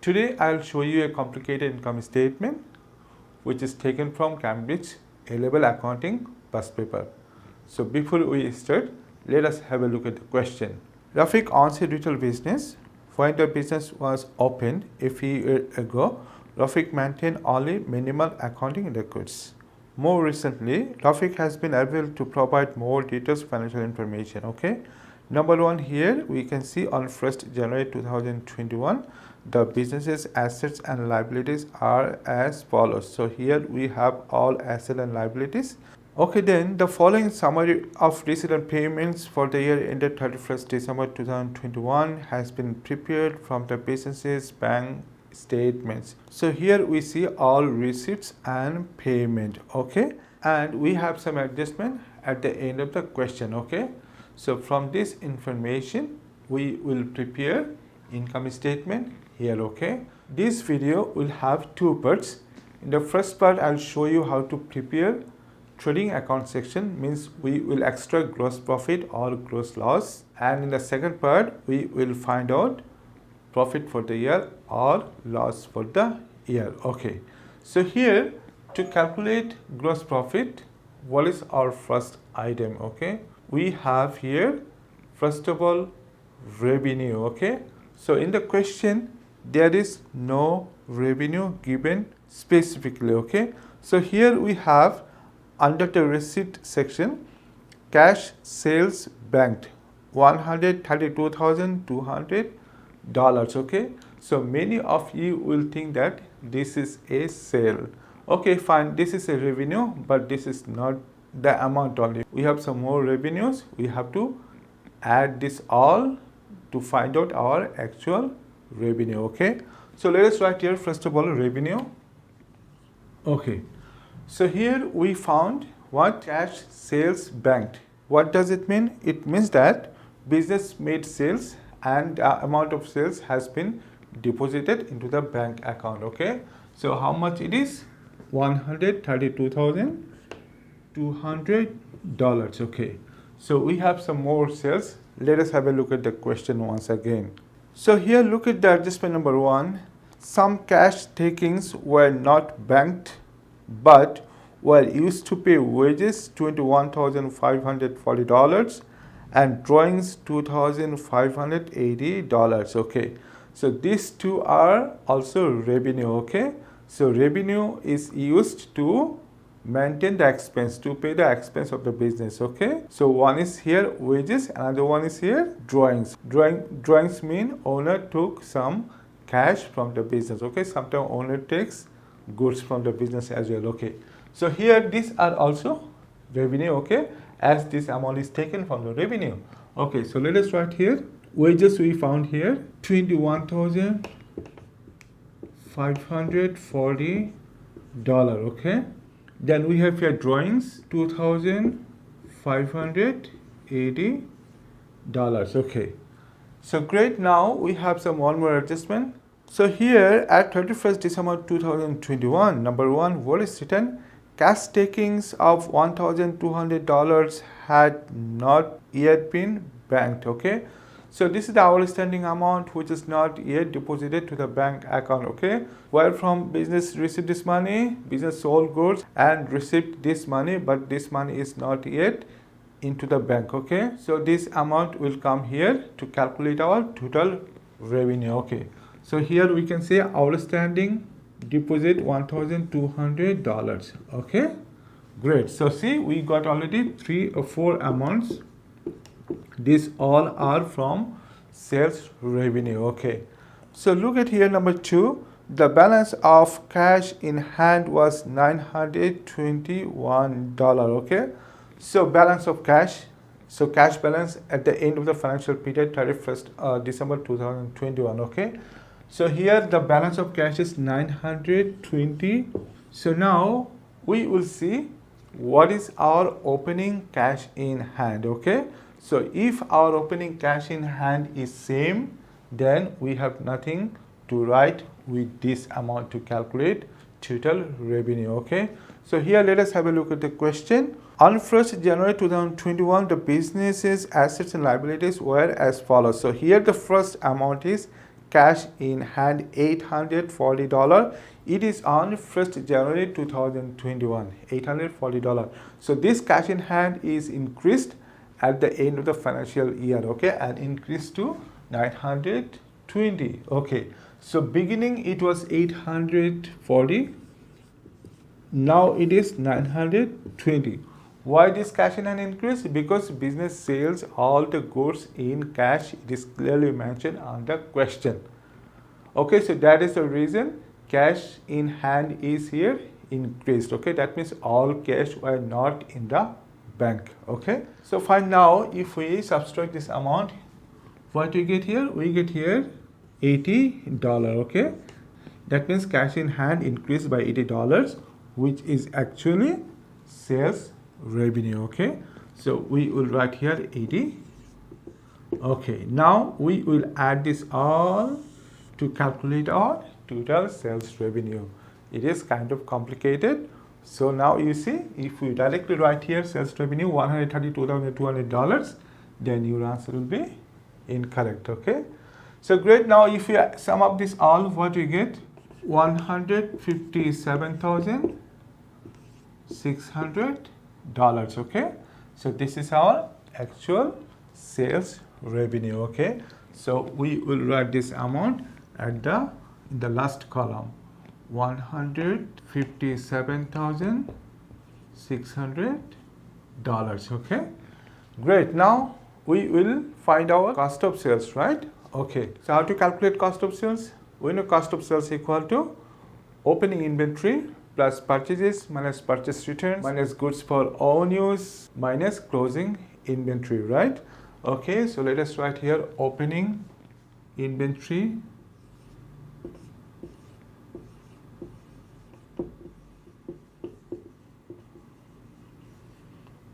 Today I'll show you a complicated income statement which is taken from Cambridge A-Level Accounting past paper. So before we start, let us have a look at the question. Rafiq owns a retail business. When the business was opened a few years ago, Rafiq maintained only minimal accounting records. More recently, Rafiq has been able to provide more detailed financial information. Okay. Number one, here we can see on 1st January 2021, the business's assets and liabilities are as follows. So here we have all assets and liabilities. Okay, then the following summary of receipt and payments for the year ended 31st December 2021 has been prepared from the business's bank statements. So here we see all receipts and payment. Okay, and we have some adjustment at the end of the question. Okay, so from this information we will prepare income statement here. Okay, this video will have two parts. In the first part I'll show you how to prepare trading account section, means we will extract gross profit or gross loss, and in the second part we will find out profit for the year or loss for the year. Okay, so here to calculate gross profit, what is our first item? Okay, we have here first of all revenue. Okay, so in the question there is no revenue given specifically. Okay, so here we have under the receipt section, cash sales banked $132,200. Okay, so many of you will think that this is a sale. Okay, fine, this is a revenue, but this is not the amount only. We have some more revenues. We have to add this all to find out our actual revenue. Okay, so let us write here first of all revenue. Okay, so here we found what? Cash sales banked. What does it mean? It means that business made sales and the amount of sales has been deposited into the bank account. Okay, so how much it is? $132,200. Okay, so we have some more sales. Let us have a look at the question once again. So here look at the adjustment number one. Some cash takings were not banked but were used to pay wages $21,540 and drawings $2,580. Okay, so these two are also revenue. Okay, so revenue is used to maintain the expense, to pay the expense of the business. Okay, so one is here wages, another one is here drawings. Drawings mean owner took some cash from the business. Okay, sometimes owner takes goods from the business as well. Okay, so here these are also revenue. Okay, as this amount is taken from the revenue. Okay, so let us write here wages. We found here $21,540. Okay, then we have here drawings $2,580. Okay, so great. Now we have some one more adjustment. So here at 31st December 2021, number one, what is written? Cash takings of $1,200 had not yet been banked. Okay, so this is the outstanding amount which is not yet deposited to the bank account. Okay, where from business received this money, business sold goods and received this money, but this money is not yet into the bank. Okay, so this amount will come here to calculate our total revenue. Okay, so here we can say outstanding deposit $1,200. Okay, great. So see, we got already 3 or 4 amounts. These all are from sales revenue. Okay, so look at here number 2. The balance of cash in hand was $921. Okay, so balance of cash. So cash balance at the end of the financial period 31st December 2021. Okay, so here the balance of cash is 920. So now we will see what is our opening cash in hand. Okay, so if our opening cash in hand is same, then we have nothing to write with this amount to calculate total revenue. Okay, so here let us have a look at the question. On 1st January 2021, the business's assets and liabilities were as follows. So here the first amount is cash in hand $840. It is on 1st January 2021, $840. So this cash in hand is increased at the end of the financial year, okay, and increased to 920. Okay, so beginning it was 840, now it is 920. Why this cash in hand increase? Because business sells all the goods in cash. It is clearly mentioned on the question. Okay, so that is the reason cash in hand is here increased. Okay, that means all cash were not in the bank. Okay, so fine. Now if we subtract this amount, what we get here? We get here $80. Okay, that means cash in hand increased by $80, which is actually sales revenue. Okay, so we will write here 80. Okay, now we will add this all to calculate our total sales revenue. It is kind of complicated. So now you see, if we directly write here sales revenue $132,200, then your answer will be incorrect. Okay, so great. Now if you sum up this all, what we get? $157,600. Okay, so this is our actual sales revenue. Okay, so we will write this amount at the last column, $157,600. Okay, great. Now we will find our cost of sales, right? Okay, so how to calculate cost of sales? We know cost of sales equal to opening inventory plus purchases minus purchase returns minus goods for own use minus closing inventory, right? Okay, so let us write here opening inventory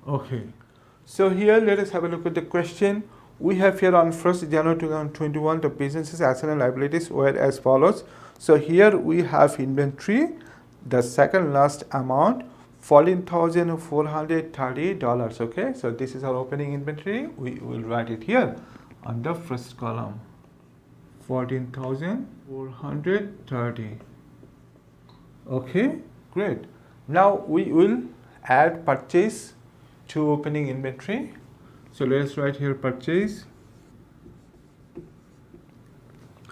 okay, so here let us have a look at the question. We have here on 1st January 2021 the business's assets and liabilities were as follows. So here we have inventory, the second last amount $14,430. Okay, so this is our opening inventory. We will write it here on the first column, 14,430. Okay, great. Now we will add purchase to opening inventory. So let's write here purchase.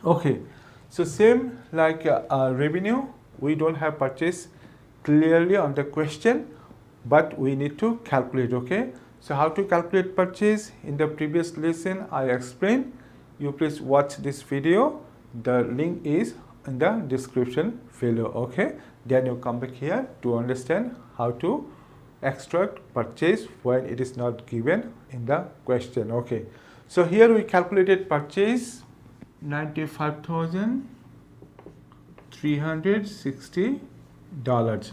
Okay, so same like revenue, we don't have purchase clearly on the question, but we need to calculate. Okay, so how to calculate purchase? In the previous lesson I explained. You please watch this video. The link is in the description below. Okay, then you come back here to understand how to extract purchase when it is not given in the question. Okay, so here we calculated purchase $95,360.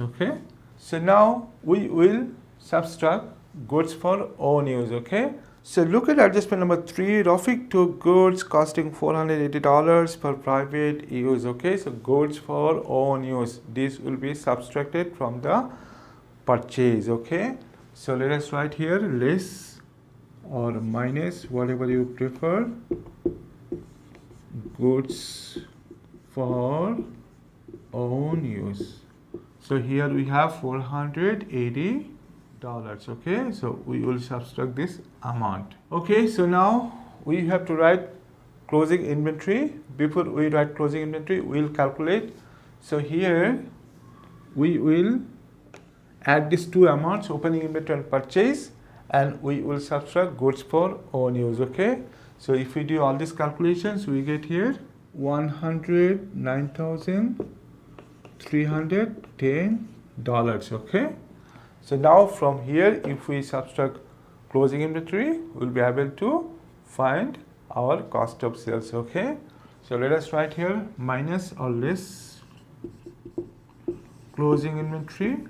Okay, so now we will subtract goods for own use. Okay, so look at adjustment number 3. Rafiq took goods costing $480 for private use. Okay, so goods for own use, this will be subtracted from the purchase. Okay, so let us write here less or minus, whatever you prefer, goods for own use. So here we have $480. Okay, so we will subtract this amount. Okay, so now we have to write closing inventory. Before we write closing inventory, we will calculate. So here we will add these two amounts, opening inventory and purchase, and we will subtract goods for own use. Okay, so if we do all these calculations, we get here $109,310. Okay, so now from here, if we subtract closing inventory, we'll be able to find our cost of sales. Okay, so let us write here minus or less closing inventory.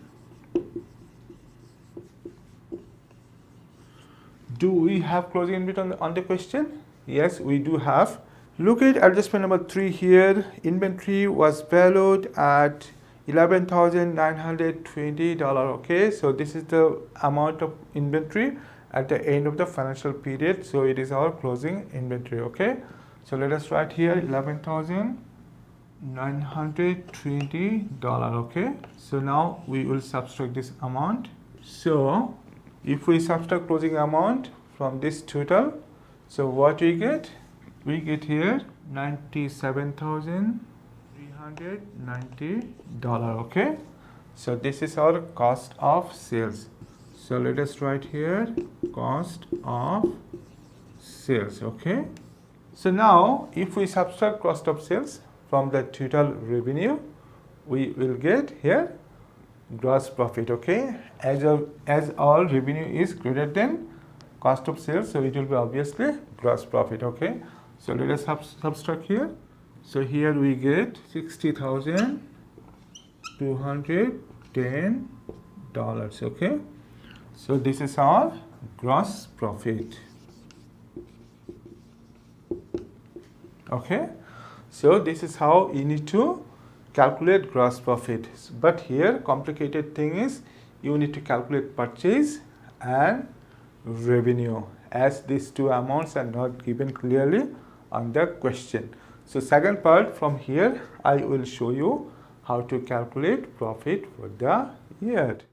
Do we have closing inventory on the question? Yes, we do have. Look at adjustment number 3 here. Inventory was valued at $11,920. Okay, so this is the amount of inventory at the end of the financial period. So it is our closing inventory. Okay, So let us write here $11,920. Okay, so now we will subtract this amount. So if we subtract closing amount from this total, so what we get? We get here $97,390. Okay, so this is our cost of sales. So let us write here cost of sales. Okay, so now if we subtract cost of sales from the total revenue, we will get here gross profit. Okay, as our revenue is greater than cost of sales, so it will be obviously gross profit. Okay, so let us subtract here. So here we get $60,210. Okay, so this is our gross profit. Okay, so this is how you need to calculate gross profit. But here complicated thing is you need to calculate purchase and revenue, as these two amounts are not given clearly on the question. So second part from here I will show you how to calculate profit for the year.